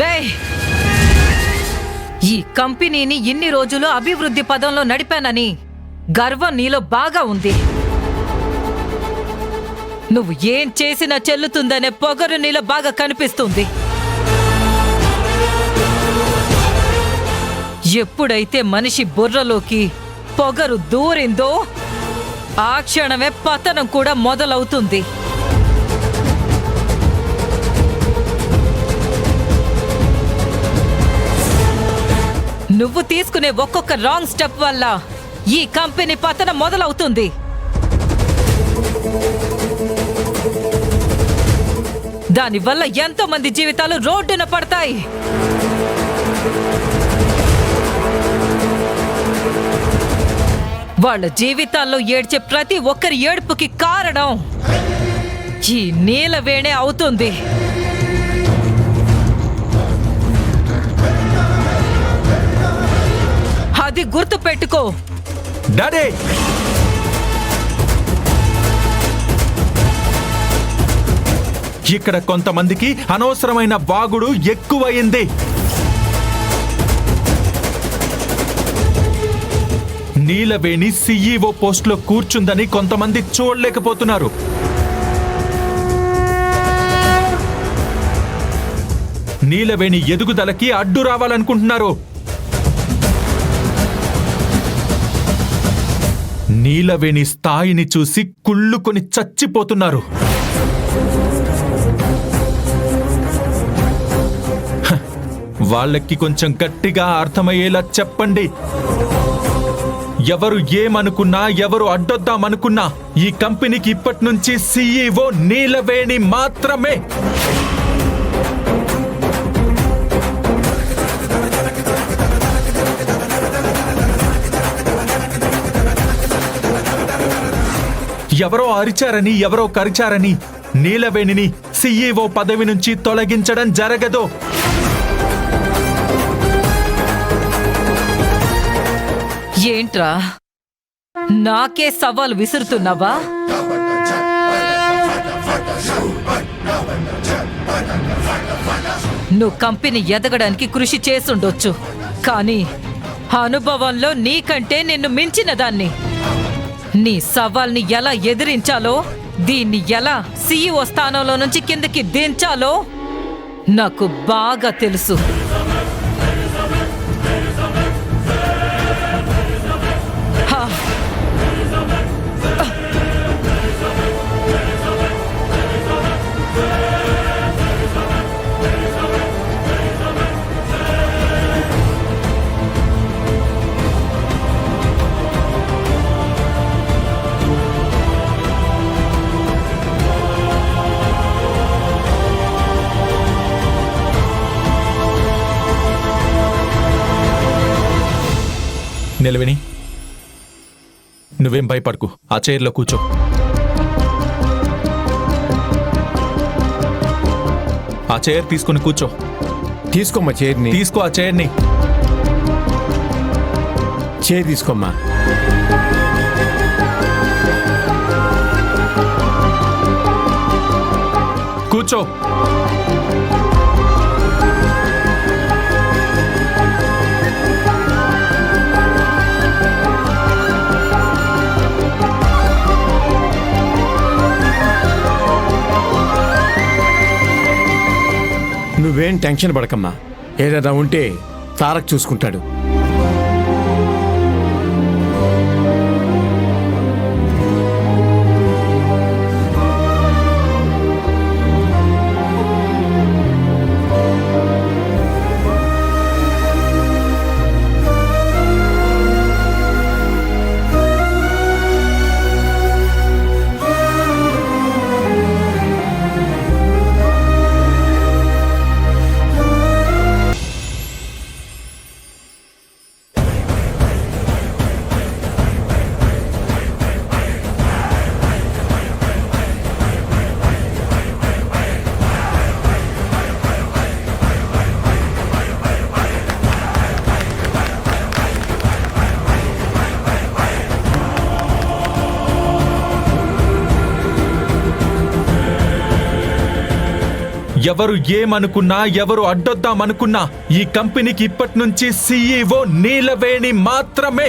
రేయ్, ఈ కంపెనీని ఇన్ని రోజులు అభివృద్ధి పదంలో నడిపానని గర్వం నీలో బాగా ఉంది. నువ్వు ఏం చేసినా చెల్లుతుందనే పొగరు నీలో బాగా కనిపిస్తుంది. ఎప్పుడైతే మనిషి బుర్రలోకి పొగరు దూరిందో ఆ క్షణమే పతనం కూడా మొదలవుతుంది. నువ్వు తీసుకునే ఒక్కొక్క రాంగ్ స్టెప్ వల్ల ఈ కంపెనీ పతనం మొదలవుతుంది. దానివల్ల ఎంతో మంది జీవితాలు రోడ్డున పడతాయి. వాళ్ళ జీవితాల్లో ఏడ్చే ప్రతి ఒక్కరి ఏడుపుకి కారణం ఈ నీలవేణే అవుతుంది. అది గుర్తు పెట్టుకో. డాడీ, ఇక్కడ కొంతమందికి అనవసరమైన వాగుడు ఎక్కువయింది. నీలవేణి CEO పోస్టులో కూర్చుందని కొంతమంది చూడలేకపోతున్నారు. నీలవేణి ఎదుగుదలకి అడ్డు రావాలనుకుంటున్నారు. నీలవేణి స్థాయిని చూసి కుళ్ళుకొని చచ్చిపోతున్నారు. వాళ్ళకి కొంచెం గట్టిగా అర్థమయ్యేలా చెప్పండి. ఎవరు ఏమనుకున్నా, ఎవరు అడ్డొద్దామనుకున్నా ఈ కంపెనీకి ఇప్పటి నుంచి CEO నీలవేణి మాత్రమే. ఎవరో అరిచారని, ఎవరో కరిచారని నీలవేణిని CEO పదవి నుంచి తొలగించడం జరగదు. ఏంట్రా, నాకే సవాల్ విసురుతున్నావా? నువ్వు కంపెనీ ఎదగడానికి కృషి చేసుండొచ్చు, కానీ అనుభవంలో నీకంటే నిన్ను మించిన దాన్ని. నీ సవాల్ని ఎలా ఎదిరించాలో, దీన్ని ఎలా CEO స్థానంలో నుంచి కిందకి దించాలో నాకు బాగా తెలుసు. నీలవేణి, నువ్వేం భయపడకు. ఆ చైర్లో కూర్చో. ఆ చైర్ తీసుకుని కూర్చో. తీసుకోమ్మా చైర్ని. తీసుకో ఆ చైర్ని. చైర్ తీసుకోమ్మా. కూర్చో. నువ్వేం టెన్షన్ పడకమ్మా. ఏదైనా ఉంటే తారక్ చూసుకుంటాడు. ఎవరు ఏమనుకున్నా, ఎవరు అడ్డొద్దామనుకున్నా ఈ కంపెనీకి ఇప్పటి నుంచి CEO నీలవేణి మాత్రమే.